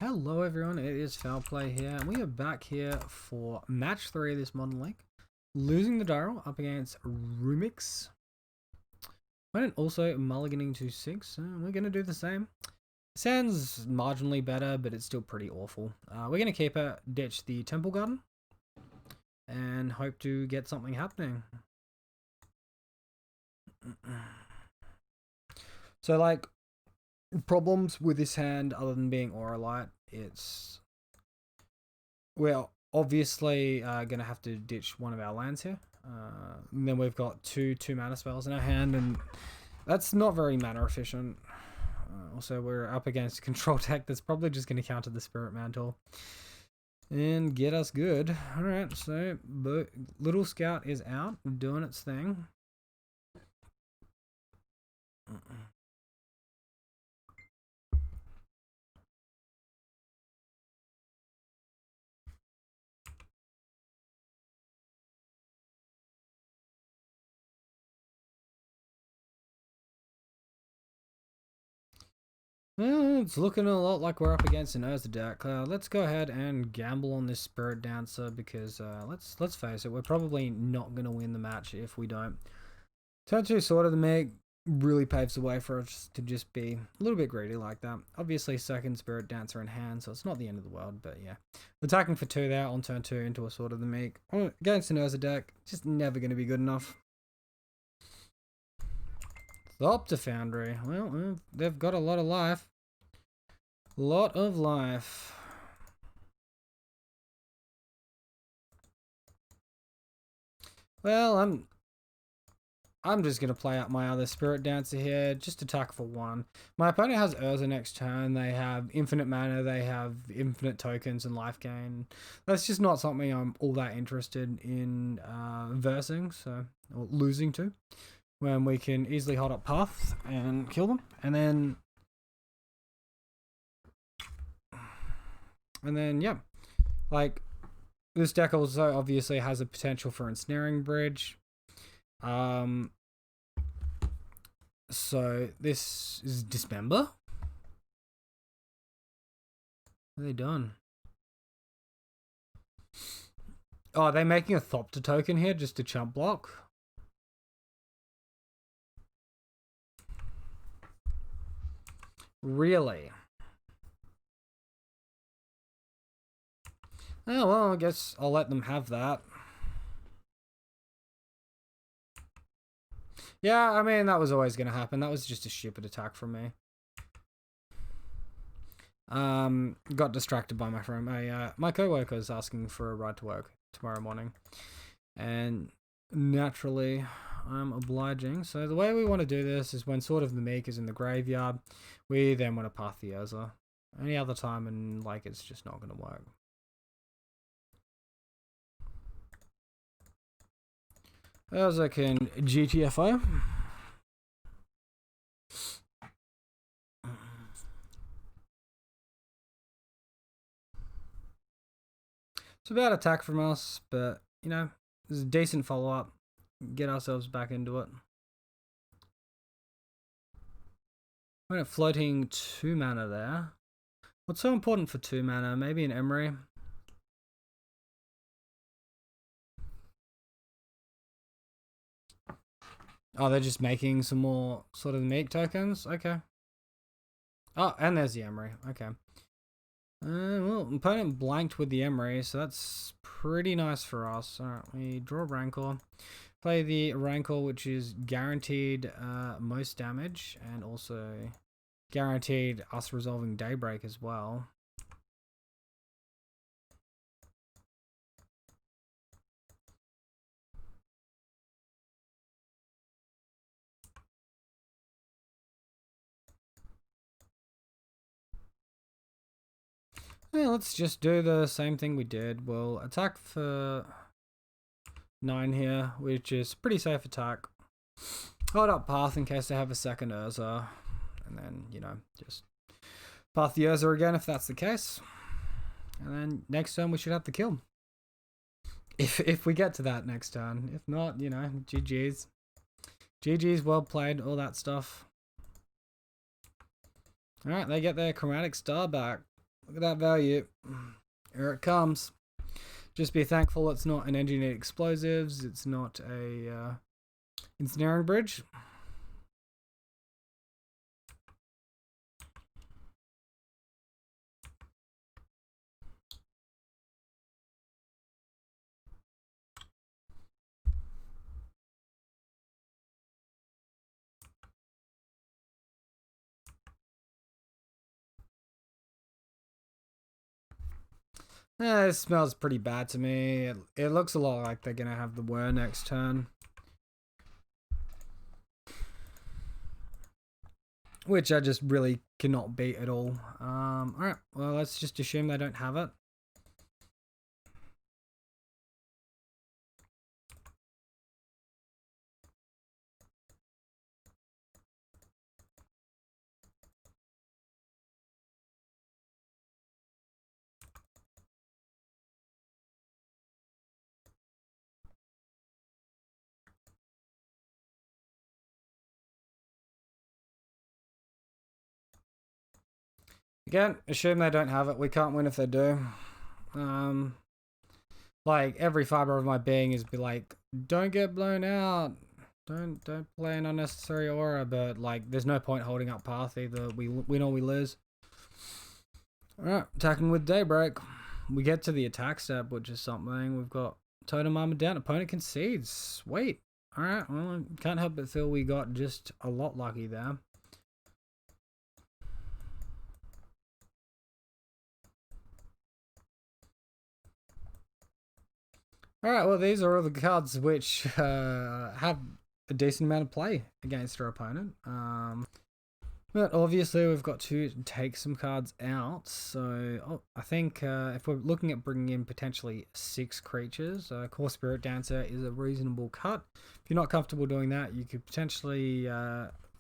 Hello everyone, it is Foul Play here, and we are back here for match 3 of this modern league. Losing the Daryl up against Rumix. And also mulliganing to 6, we're going to do the same. Sounds marginally better, but it's still pretty awful. We're going to keep it, ditch the Temple Garden, and hope to get something happening. So like, problems with this hand other than being Aura Light, we're obviously going to have to ditch one of our lands here. And then we've got two mana spells in our hand, and that's not very mana efficient. Also, we're up against a control deck that's probably just going to counter the Spirit Mantle and get us good. Alright, so Little Scout is out, doing its thing. Well, it's looking a lot like we're up against an Whirza deck. Let's go ahead and gamble on this Spirit Dancer because let's face it, we're probably not going to win the match if we don't. Turn 2 Sword of the Meg really paves the way for us to just be a little bit greedy like that. Obviously, second Spirit Dancer in hand, so it's not the end of the world, but yeah. Attacking for 2 there on turn 2 into a Sword of the Meg. Against an Whirza deck, just never going to be good enough. Thopter Foundry. Well, they've got a lot of life. Lot of life. Well, I'm just going to play out my other Spirit Dancer here. Just attack for 1. My opponent has Whirza next turn. They have infinite mana. They have infinite tokens and life gain. That's just not something I'm all that interested in versing, or losing to. When we can easily hold up Path and kill them. And then, yeah. Like, this deck also obviously has a potential for Ensnaring Bridge. So this is Dismember. What are they done? Oh, are they making a Thopter token here just to chump block? Really? Oh, well, I guess I'll let them have that. Yeah, I mean, that was always going to happen. That was just a stupid attack from me. Got distracted by my friend. My co-worker is asking for a ride to work tomorrow morning. And naturally, I'm obliging. So the way we want to do this is when Sword of the Meek is in the graveyard, we then want to path the Whirza. Any other time and like it's just not going to work. Whirza can GTFO. It's a bad attack from us, but you know, this is a decent follow-up. Get ourselves back into it. We're floating 2 mana there. What's so important for 2 mana? Maybe an Emery. Oh, they're just making some more Sword of the Meek tokens? Okay. Oh, and there's the Emery. Okay. Well, opponent blanked with the Emery, so that's pretty nice for us. Alright, we draw Rancor. Play the Rancor, which is guaranteed most damage, and also guaranteed us resolving Daybreak as well. Yeah, let's just do the same thing we did. We'll attack for 9 here, which is pretty safe attack. Hold up Path in case they have a second Whirza. And then, you know, just path the Whirza again if that's the case. And then next turn we should have the kill. If we get to that next turn. If not, you know, GG's. GG's, well played, all that stuff. Alright, they get their Chromatic Star back. Look at that value. Here it comes. Just be thankful it's not an engineered explosives. It's not a ensnaring bridge. It smells pretty bad to me. It looks a lot like they're going to have the Whirza next turn. Which I just really cannot beat at all. Alright, well, let's just assume they don't have it. Again, assume they don't have it. We can't win if they do. Like, every fiber of my being is be like, don't get blown out. Don't play an unnecessary aura, but like, there's no point holding up path either. We win or we lose. Alright, attacking with Daybreak. We get to the attack step, which is something. We've got Totem Armor down. Opponent concedes. Sweet. Alright, well, I can't help but feel we got just a lot lucky there. Alright, well, these are all the cards which have a decent amount of play against our opponent. But obviously we've got to take some cards out. So I think if we're looking at bringing in potentially 6 creatures, Core Spirit Dancer is a reasonable cut. If you're not comfortable doing that, you could potentially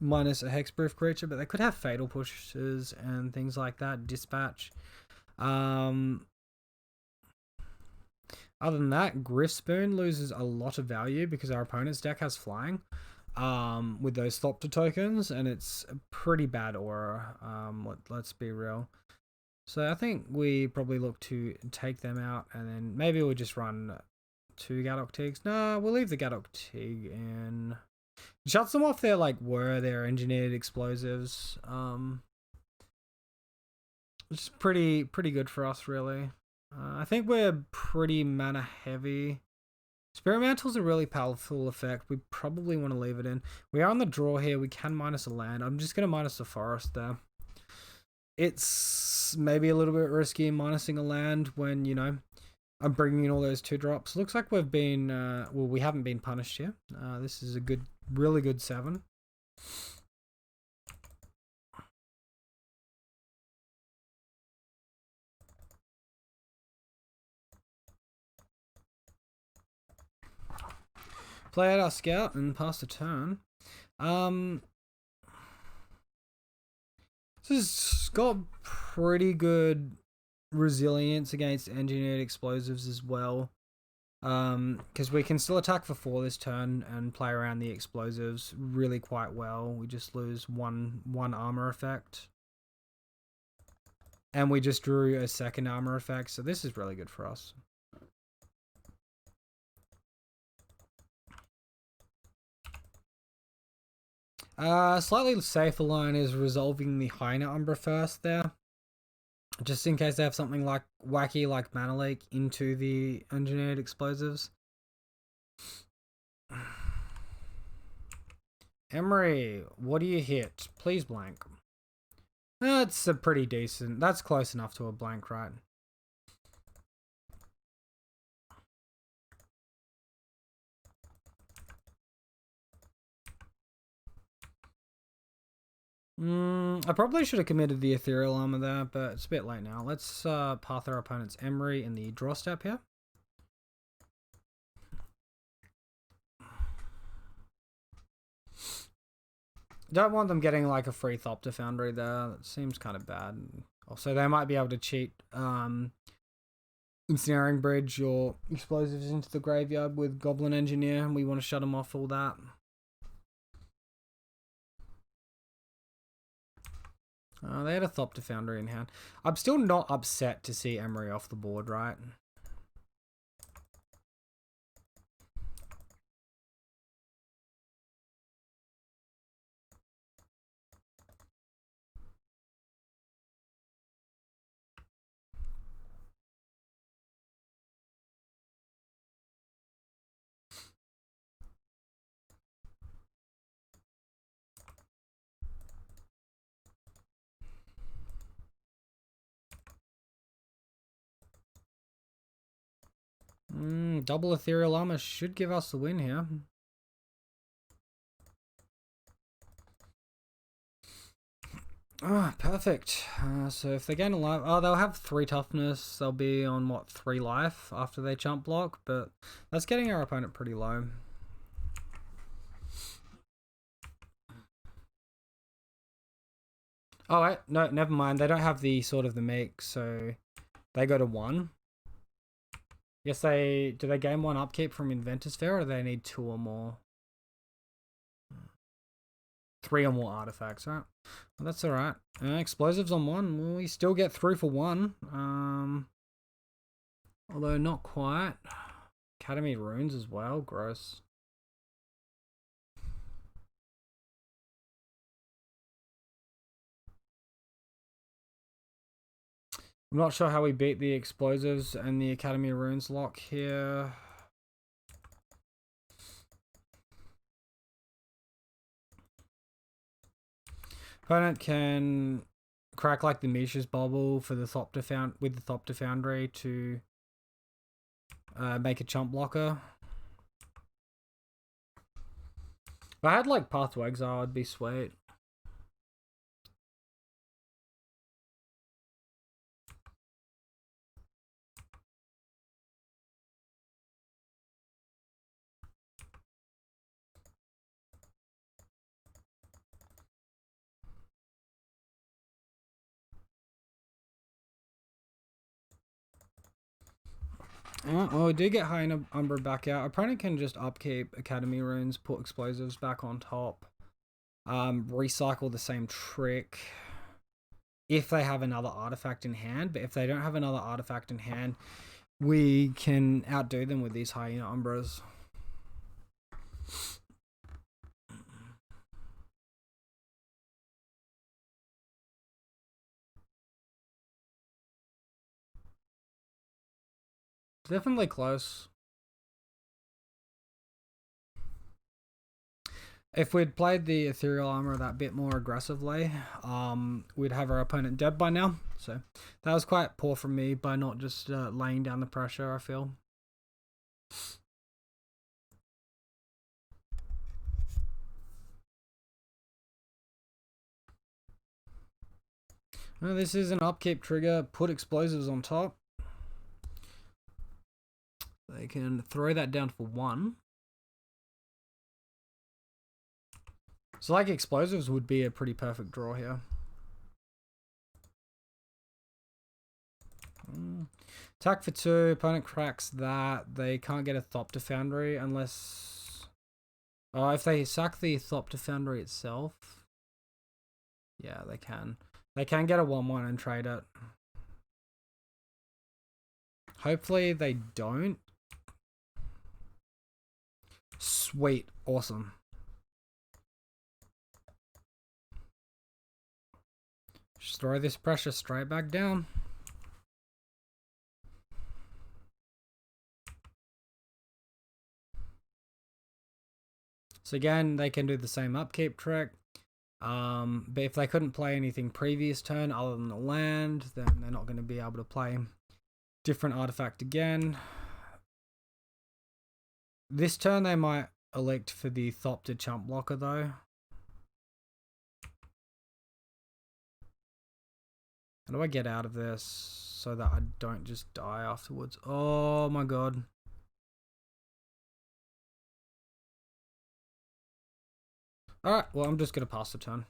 minus a Hexproof creature, but they could have Fatal Pushes and things like that, Dispatch. Other than that, Griff Spoon loses a lot of value because our opponent's deck has flying with those Thopter tokens, and it's a pretty bad aura. Let's be real. So I think we probably look to take them out, and then maybe we'll just run 2 Gadok Teagues. No, we'll leave the Gadok Teague in. It shuts them off their their engineered explosives. Which is pretty good for us, really. I think we're pretty mana heavy. Spirit Mantle's a really powerful effect. We probably want to leave it in. We are on the draw here. We can minus a land. I'm just going to minus the forest there. It's maybe a little bit risky minusing a land when, you know, I'm bringing in all those 2-drops. Looks like we've been, well, we haven't been punished here. This is a really good 7. Play out our scout and pass the turn. This has got pretty good resilience against engineered explosives as well. Because we can still attack for 4 this turn and play around the explosives really quite well. We just lose one armor effect. And we just drew a 2nd armor effect, so this is really good for us. Slightly safer line is resolving the Hyena Umbra first there. Just in case they have something like wacky like Mana Leak into the engineered explosives. Emery, what do you hit? Please blank. That's a pretty decent. That's close enough to a blank, right? I probably should have committed the Ethereal Armor there, but it's a bit late now. Let's path our opponent's Emery in the draw step here. Don't want them getting like a free Thopter Foundry there. That seems kind of bad. Also, they might be able to cheat Ensnaring Bridge or explosives into the graveyard with Goblin Engineer, and we want to shut them off all that. They had a Thopter Foundry in hand. I'm still not upset to see Emery off the board, right? Double Ethereal Armor should give us the win here. Ah, perfect. So if they gain a life, they'll have 3 toughness. They'll be on what, 3 life after they chump block, but that's getting our opponent pretty low. Oh wait, no, never mind. They don't have the sort of the mix, so they go to 1. Yes, do they gain 1 upkeep from Inventor's Fair, or do they need 2 or more? 3 or more artifacts, right? Well, that's alright. Explosives on 1. Well, we still get through for 1. Although not quite. Academy runes as well. Gross. I'm not sure how we beat the explosives and the Academy runes lock here. Opponent can crack like the Misha's Bubble for the with the Thopter Foundry to make a chump blocker. If I had like Path to Exile, I'd be sweet. Well, we do get High Umbra back out. Opponent can just upkeep Academy runes, put explosives back on top, recycle the same trick if they have another artifact in hand. But if they don't have another artifact in hand, we can outdo them with these High Umbras. It's definitely close. If we'd played the Ethereal Armor that bit more aggressively, we'd have our opponent dead by now. So that was quite poor from me by not just laying down the pressure, I feel. Well, this is an upkeep trigger. Put explosives on top. They can throw that down for 1. So like explosives would be a pretty perfect draw here. Attack for 2. Opponent cracks that. They can't get a Thopter Foundry unless... if they sack the Thopter Foundry itself. Yeah, they can. They can get a 1/1 and trade it. Hopefully they don't. Sweet. Awesome. Just throw this pressure straight back down. So again, they can do the same upkeep trick. But if they couldn't play anything previous turn other than the land, then they're not going to be able to play different artifact again. This turn they might elect for the Thopter chump blocker though. How do I get out of this so that I don't just die afterwards? Oh my god. Alright, well I'm just going to pass the turn.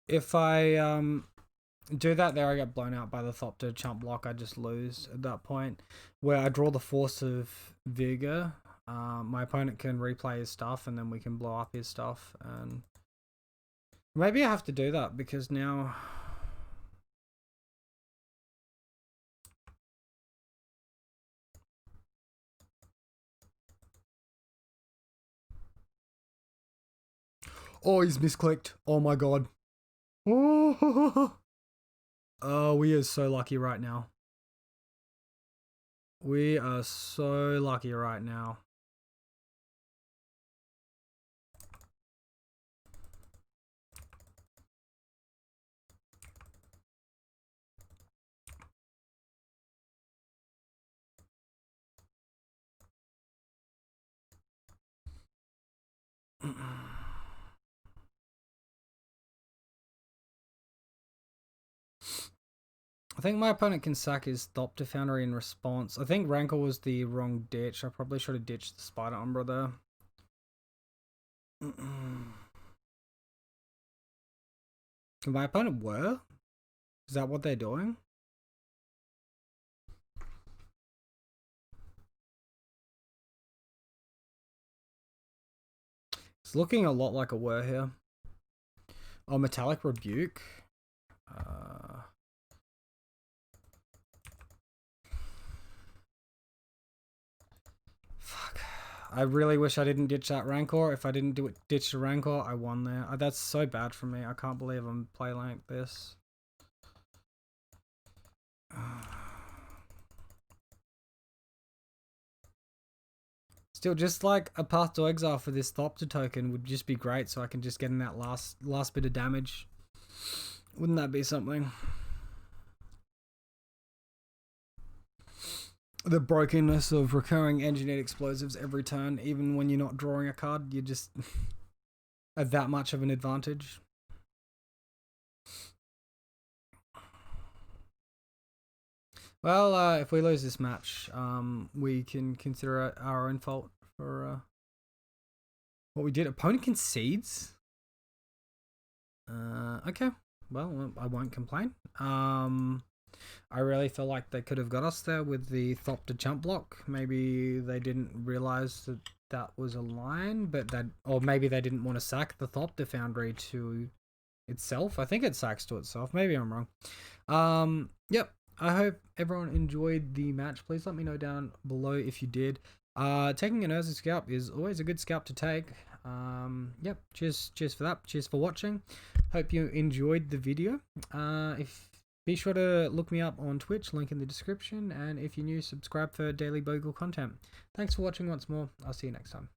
If I do that there, I get blown out by the Thopter chump block. I just lose at that point. Where I draw the Force of Vigor, my opponent can replay his stuff, and then we can blow up his stuff. And maybe I have to do that because now. Oh, he's misclicked. Oh my god. Oh, we are so lucky right now. We are so lucky right now. I think my opponent can sack his Thopter Foundry in response. I think Rancor was the wrong ditch. I probably should have ditched the Spider Umbra there. My opponent were? Is that what they're doing? It's looking a lot like a were here. Oh, Metallic Rebuke. Fuck. I really wish I didn't ditch that Rancor. If I didn't ditch the Rancor, I won there. That's so bad for me. I can't believe I'm playing like this. Still, just like a Path to Exile for this Thopter token would just be great, so I can just get in that last bit of damage. Wouldn't that be something? The brokenness of recurring engineered explosives every turn, even when you're not drawing a card, you just have that much of an advantage. Well, if we lose this match, we can consider it our own fault for what we did. Opponent concedes. Okay. Well, I won't complain. I really feel like they could have got us there with the Thopter jump block. Maybe they didn't realize that that was a line, but or maybe they didn't want to sack the Thopter Foundry to itself. I think it sacks to itself. Maybe I'm wrong. Yep. I hope everyone enjoyed the match. Please let me know down below if you did. Taking an Urza scalp is always a good scalp to take. Yep. Cheers for that. Cheers for watching. Hope you enjoyed the video. Be sure to look me up on Twitch, link in the description, and if you're new, subscribe for daily Bogle content. Thanks for watching once more. I'll see you next time.